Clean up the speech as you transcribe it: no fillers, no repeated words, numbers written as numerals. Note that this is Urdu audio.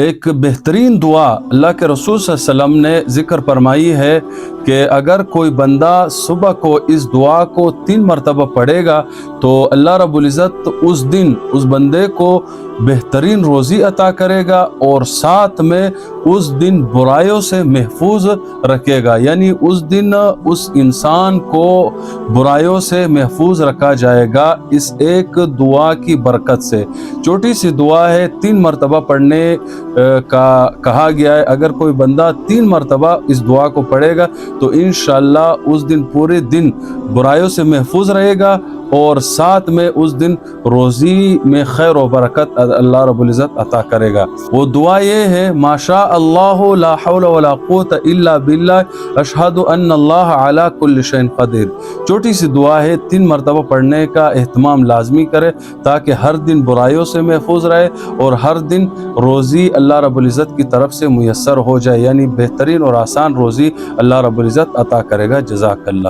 ایک بہترین دعا اللہ کے رسول صلی اللہ علیہ وسلم نے ذکر فرمائی ہے کہ اگر کوئی بندہ صبح کو اس دعا کو 3 مرتبہ پڑھے گا تو اللہ رب العزت اس دن اس بندے کو بہترین روزی عطا کرے گا اور ساتھ میں اس دن برائیوں سے محفوظ رکھے گا، یعنی اس دن اس انسان کو برائیوں سے محفوظ رکھا جائے گا اس ایک دعا کی برکت سے۔ چھوٹی سی دعا ہے، 3 مرتبہ پڑھنے کا کہا گیا ہے۔ اگر کوئی بندہ 3 مرتبہ اس دعا کو پڑھے گا تو انشاءاللہ اس دن پورے دن برائیوں سے محفوظ رہے گا اور ساتھ میں اس دن روزی میں خیر و برکت اللہ رب العزت عطا کرے گا۔ وہ دعا یہ ہے، ما شاء اللہ لا حول ولا قوت الا باللہ اشہد ان اللہ علی کل شیء قدیر۔ چھوٹی سی دعا ہے، 3 مرتبہ پڑھنے کا اہتمام لازمی کرے تاکہ ہر دن برائیوں سے محفوظ رہے اور ہر دن روزی اللہ رب العزت کی طرف سے میسر ہو جائے، یعنی بہترین اور آسان روزی اللہ رب العزت عطا کرے گا۔ جزاک اللہ۔